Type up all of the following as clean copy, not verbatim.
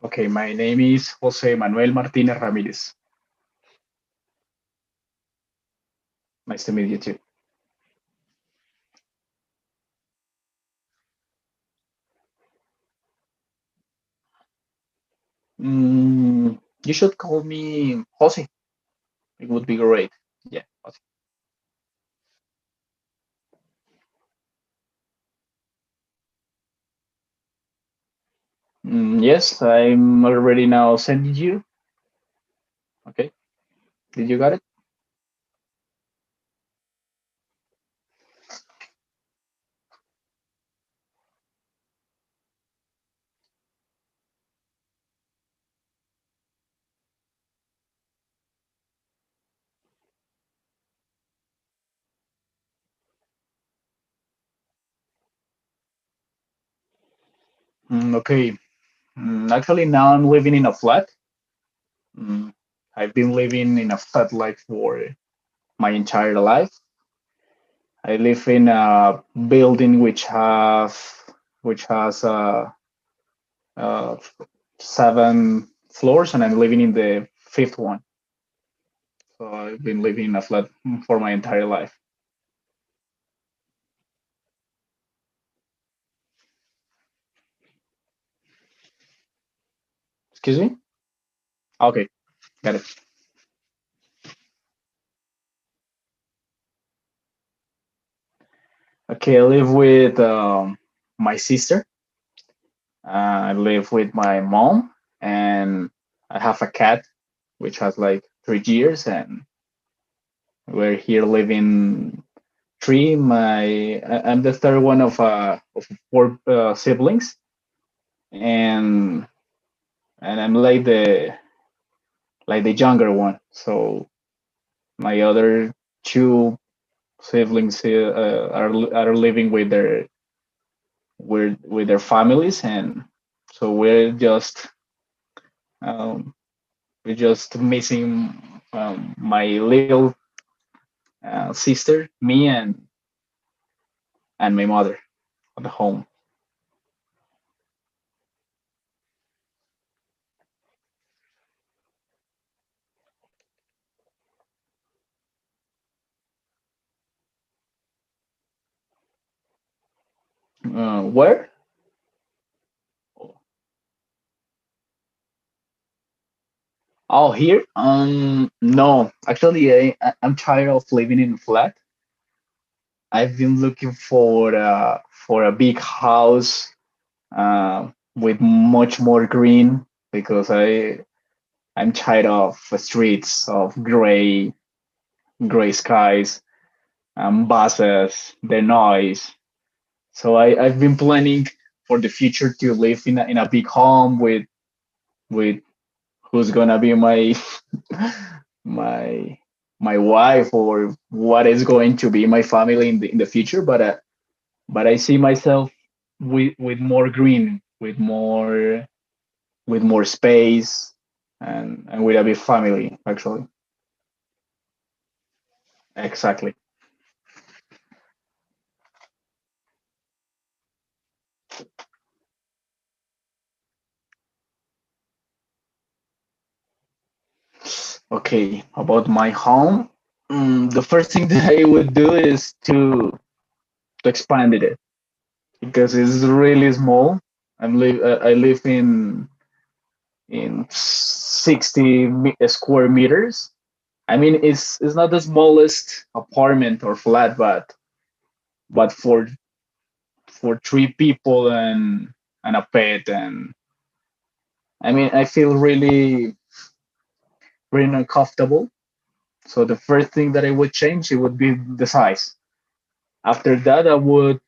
Okay, my name is Jose Manuel Martinez Ramirez. Nice to meet you too. You should call me Jose. It would be great. Yeah, Jose. Yes, I'm already now sending you. Okay, did you got it? Okay. Actually, now I'm living in a flat. Mm, I've been living in a flat like for my entire life. I live in a building which has uh, 7 floors, and I'm living in the fifth one. So I've been living in a flat for my entire life. Excuse me? Okay, got it. Okay, I live with my sister. I live with my mom, and I have a cat which has like 3 years, and we're here living three. I'm the third one of four siblings, and I'm like the younger one. So my other two siblings are living with their families, and so um, we're just missing my little sister, me, and my mother at home. Where? Oh, here? No. Actually, I'm tired of living in a flat. I've been looking for a big house with much more green because I'm tired of the streets of gray skies, buses, the noise. So I've been planning for the future to live in a big home with who's gonna be my my wife, or what is going to be my family in the future. But I see myself with more green, with more space, and with a big family actually. Exactly. Okay, about my home, the first thing that I would do is to expand it because it's really small. I live in 60 square meters. I mean, it's not the smallest apartment or flat, but for three people and a pet, and I mean, I feel really uncomfortable. So the first thing that I would change, it would be the size. After that, I would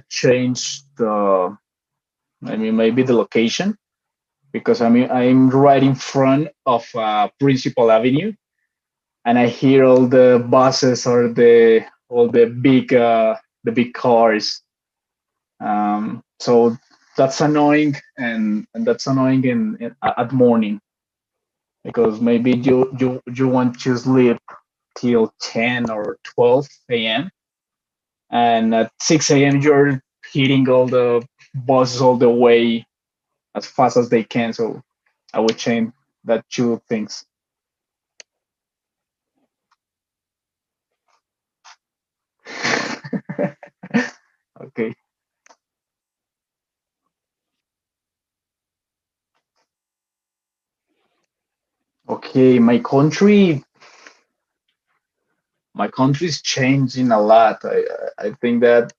change I mean, maybe the location, because I mean, I'm right in front of Principal Avenue, and I hear all the buses or the big cars. So that's annoying, and that's annoying at morning, because maybe you want to sleep till 10 or 12 a.m., and at 6 a.m. you're hitting all the buses all the way as fast as they can. So I would change that two things. Okay. Okay, my country is changing a lot. I think that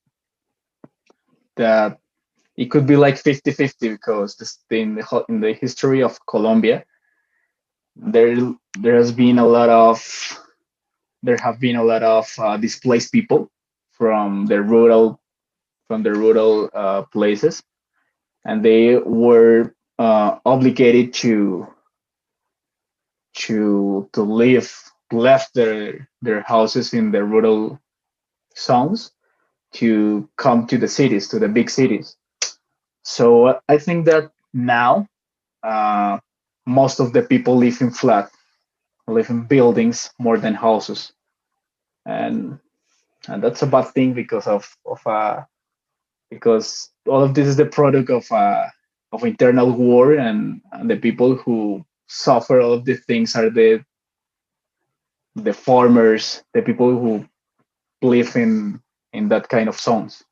it could be like 50-50 because in the history of Colombia, there there has been a lot of there have been a lot of displaced people from the rural places, and they were obligated to live left their houses in the rural zones to come to the cities, to the big cities. So I think that now uh, most of the people live in buildings more than houses, and that's a bad thing because all of this is the product of internal war, and the people who suffer all of these things are the farmers, the people who live in that kind of zones.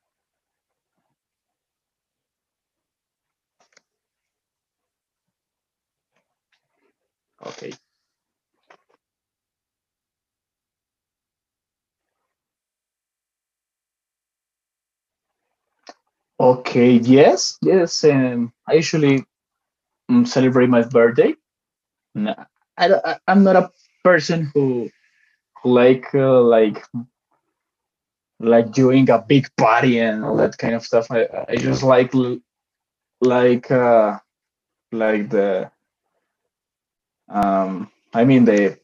Okay. Okay. Yes. Yes. I usually celebrate my birthday. No, I'm not a person who like doing a big party and all that kind of stuff. I just like uh like the I mean the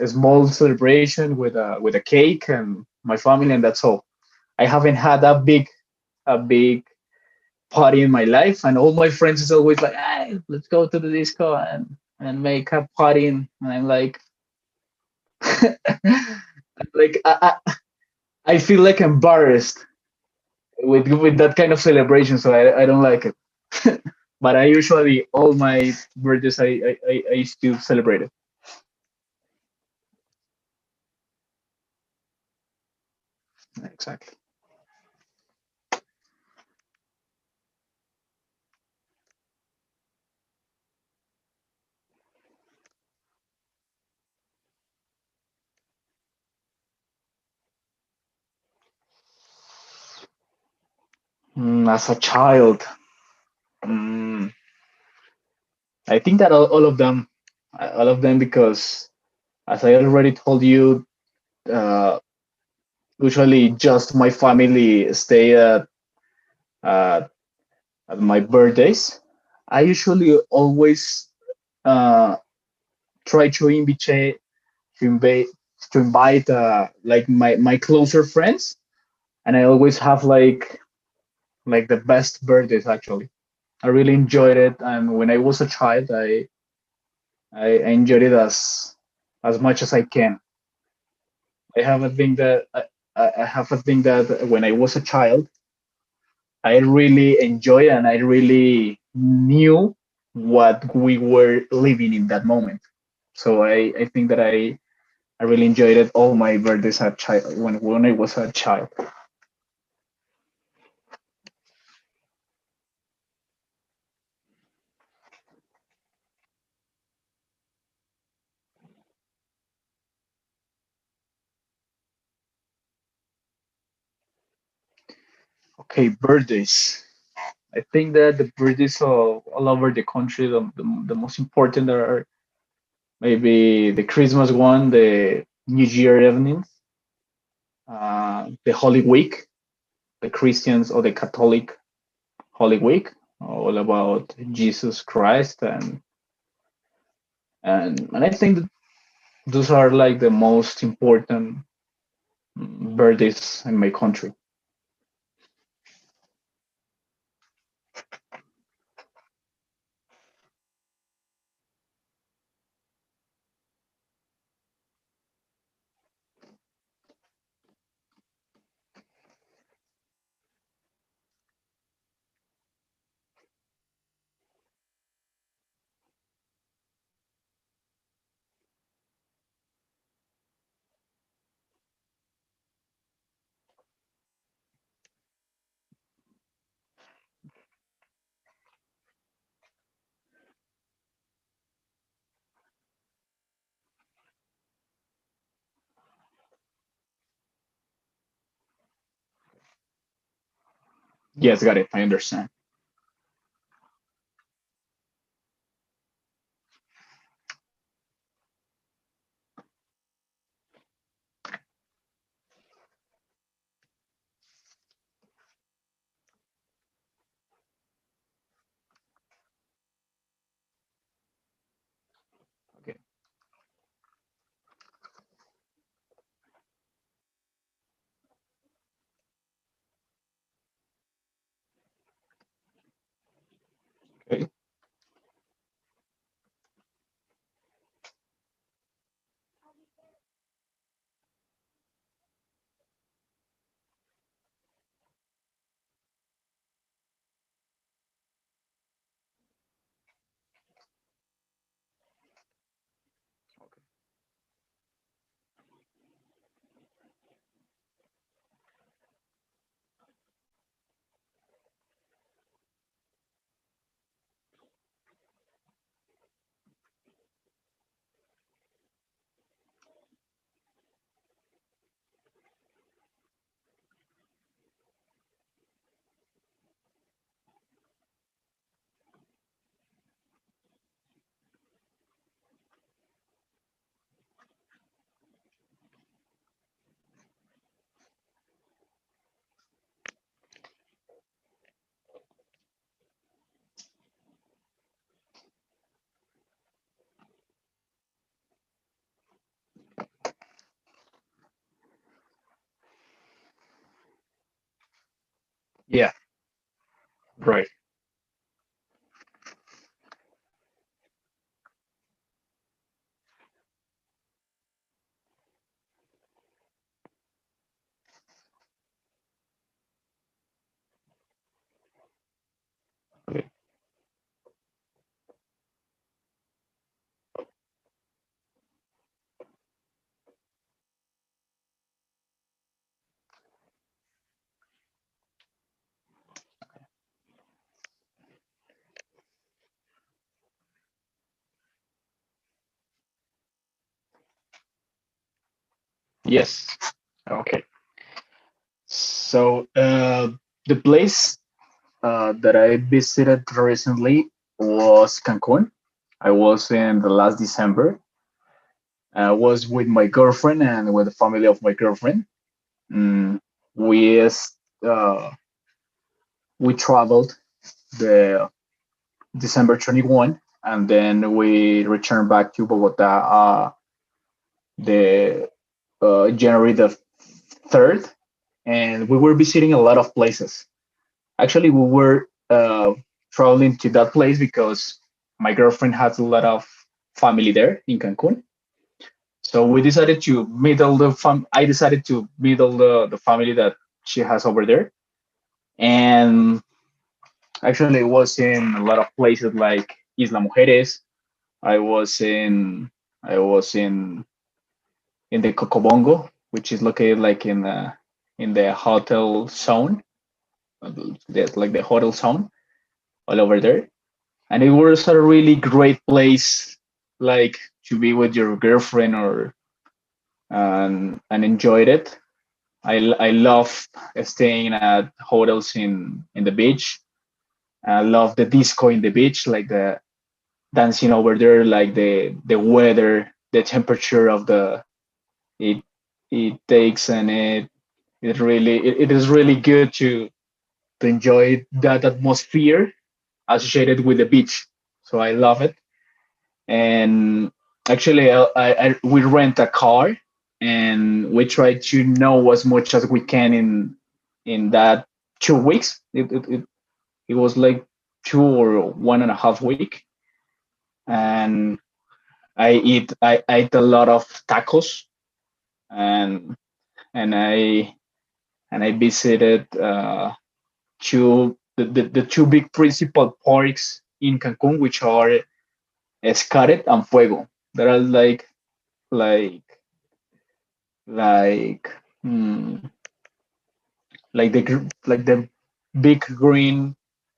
a small celebration with a cake and my family, and that's all. I haven't had a big party in my life, and all my friends is always like, hey, let's go to the disco and make a party, and I'm like like I feel like embarrassed with that kind of celebration, so I don't like it. But I usually all my birthdays I still celebrate it. Exactly. As a child, mm, I think that all of them, because as I already told you, uh, usually just my family stay uh, at my birthdays. I usually always uh, try to invite to invite like my closer friends, and I always have like the best birthdays actually. I really enjoyed it, and when I was a child, I enjoyed it as much as I can. I have a thing that I have a thing that when I was a child, I really enjoyed and I really knew what we were living in that moment. So I think that I really enjoyed it all my birthdays as a child when I was a child. Okay, birthdays. I think that the birthdays all over the country, the most important are maybe the Christmas one, the New Year evenings, the Holy Week, the Christians or the Catholic Holy Week, all about Jesus Christ, and I think that those are like the most important birthdays in my country. Yes, got it. I understand. Okay. Okay. Yeah. Right. Okay. Yes. Okay. So the place that I visited recently was Cancun. I was in the last December. I was with my girlfriend and with the family of my girlfriend. Mm, we uh, we traveled the December 21, and then we returned back to Bogota the January the 3rd, and we were visiting a lot of places. Actually, we were traveling to that place because my girlfriend has a lot of family there in Cancun. So we decided to meet all the I decided to meet all the family that she has over there. And actually, I was in a lot of places like Isla Mujeres. I was in I was in the Cocobongo, which is located like in the hotel zone, like the hotel zone all over there. And it was a really great place, like to be with your girlfriend or and enjoyed it. I love staying at hotels in the beach. I love the disco in the beach, like the dancing over there, like the weather, the temperature of the it it takes, and it is really good to enjoy that atmosphere associated with the beach. So I love it. And actually, we rent a car and we try to know as much as we can in that 2 weeks. It was like 2 or 1.5 week, and I ate a lot of tacos, and and I visited the two big principal parks in Cancun, which are Escaret and Fuego. That are like like hmm, like the big green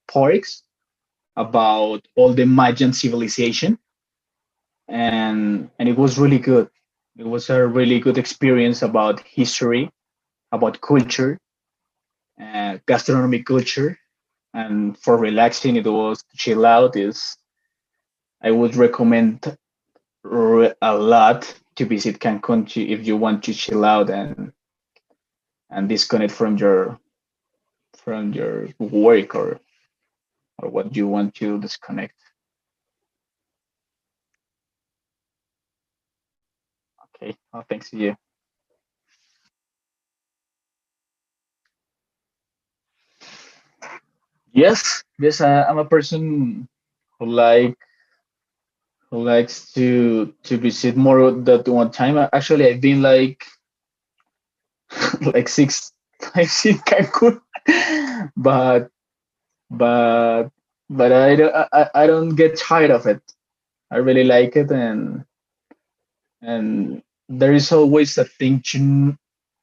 parks about all the Mayan civilization, and it was really good. It was a really good experience about history, about culture, gastronomic culture, and for relaxing, it was to chill out. Is I would recommend a lot to visit Cancun if you want to chill out and disconnect from your work or what you want to disconnect. Okay, well, thanks to you. Yes, yes, I'm a person who likes to visit more than one time. Actually, I've been like 6 times in Cancun, but but but I don't get tired of it. I really like it, and there is always a thing to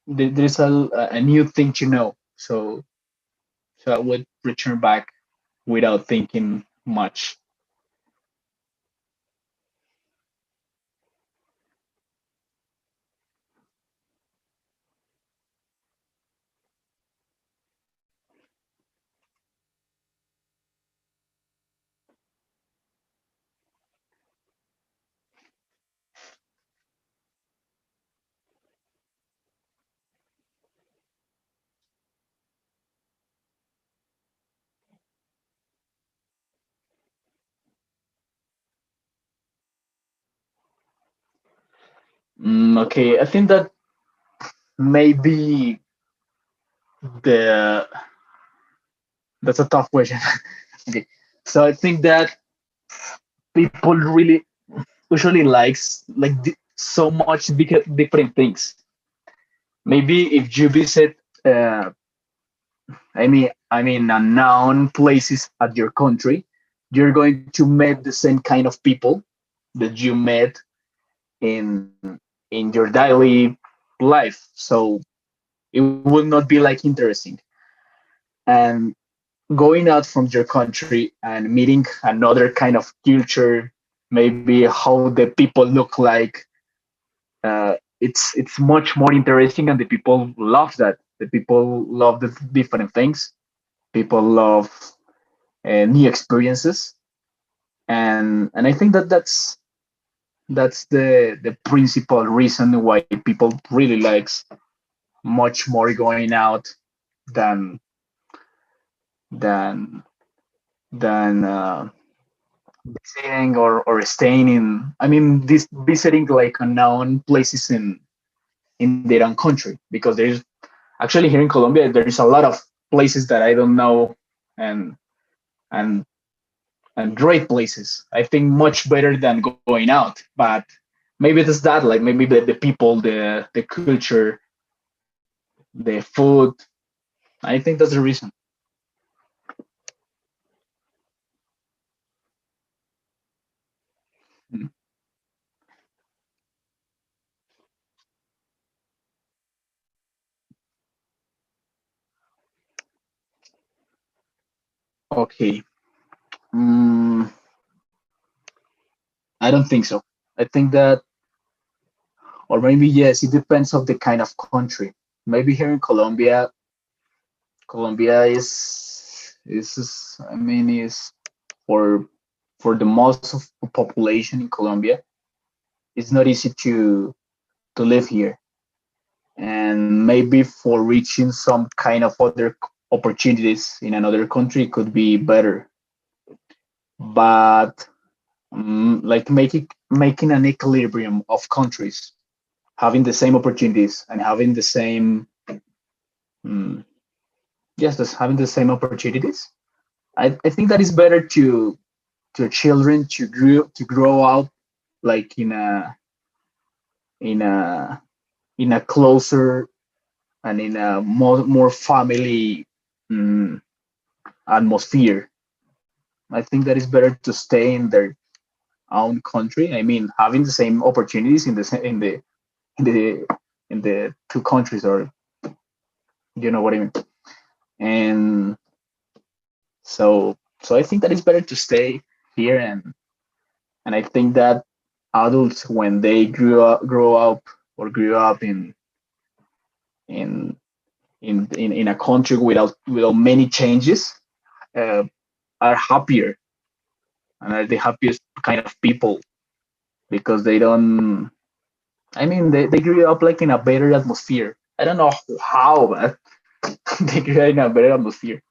there's a new thing to know. So I would return back without thinking much. Okay, I think that maybe the that's a tough question. Okay, so I think that people really usually likes so much different things. Maybe if you visit, uh, I mean, unknown places at your country, you're going to meet the same kind of people that you met in in your daily life. So it will not be like interesting. And going out from your country and meeting another kind of culture, maybe how the people look like, it's much more interesting, and the people love that. The people love the different things. People love new experiences, and I think that that's the principal reason why people really likes much more going out than than than visiting or staying in. I mean, this visiting like unknown places in their own country, because there's actually here in Colombia there is a lot of places that I don't know, and and and great places. I think much better than going out, but maybe it's that, like maybe the people, the culture, the food. I think that's the reason. Mm. Okay. Mm, I don't think so. I think that, or maybe yes, it depends of the kind of country. Maybe here in Colombia, Colombia is I mean is for for the most of the population in Colombia, it's not easy to live here, and maybe for reaching some kind of other opportunities in another country could be better. But like making an equilibrium of countries, having the same opportunities and having the same um, yes, just having the same opportunities. I think that is better to children to grow up like in a in a closer and in a more family um, atmosphere. I think that is better to stay in their own country. I mean, having the same opportunities in the in the two countries, or you know what I mean. And so I think that it's better to stay here, and I think that adults when they grew up or grew up in in a country without many changes uh, are happier and are the happiest kind of people because they don't. I mean, they grew up like in a better atmosphere. I don't know how, but they grew up in a better atmosphere.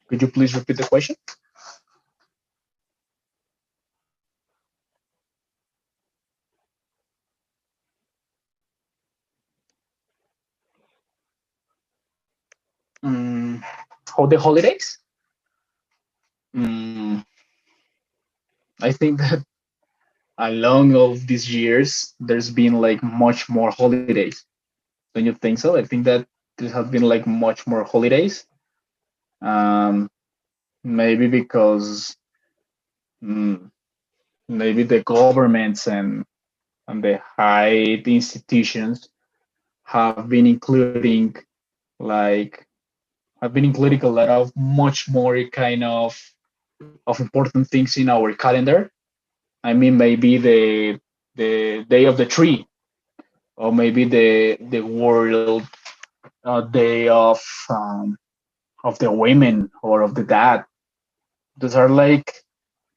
Could you please repeat the question? Mm, how the holidays? Mm, I think that along all these years, there's been like much more holidays. Don't you think so? I think that there has been like much more holidays. Um, maybe because mm, maybe the governments and the high institutions have been including like have been including a lot of much more kind of important things in our calendar. I mean, maybe the day of the tree, or maybe the world day of the women or of the dad. Those are like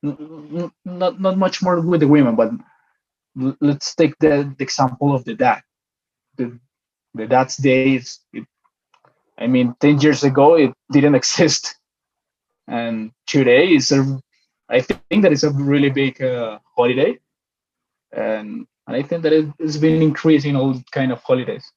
not much more with the women, but let's take the example of the dad. The, the dad's day is, I mean, 10 years ago it didn't exist, and today is a, I think that it's a really big holiday, and I think that it's been increasing all kind of holidays.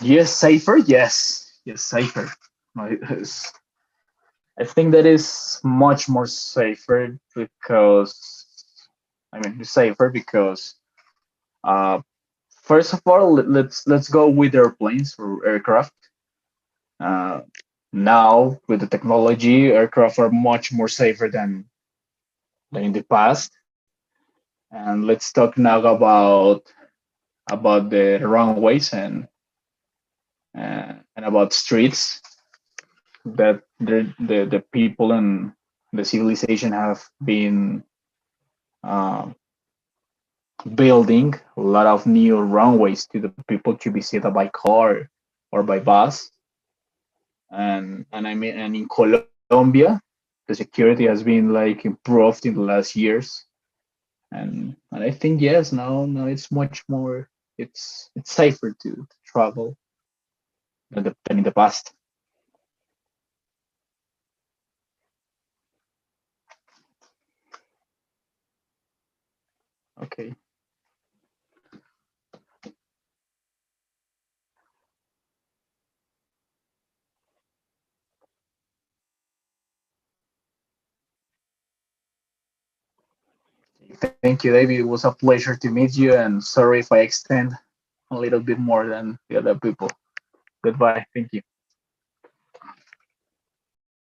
Yes, safer. Yes, safer. No, I think that is much more safer because I mean it's safer because uh, first of all let's go with airplanes or aircraft. Uh, Now with the technology, aircraft are much more safer than in the past. And let's talk now about the runways and about streets that the people and the civilization have been uh, building a lot of new runways to the people to be visited by car or by bus. And I mean, and in Colombia, the security has been like improved in the last years. And I think yes, now it's much more. It's safer to travel than in the past. Okay. Thank you, David. It was a pleasure to meet you, and sorry if I extend a little bit more than the other people. Goodbye. Thank you.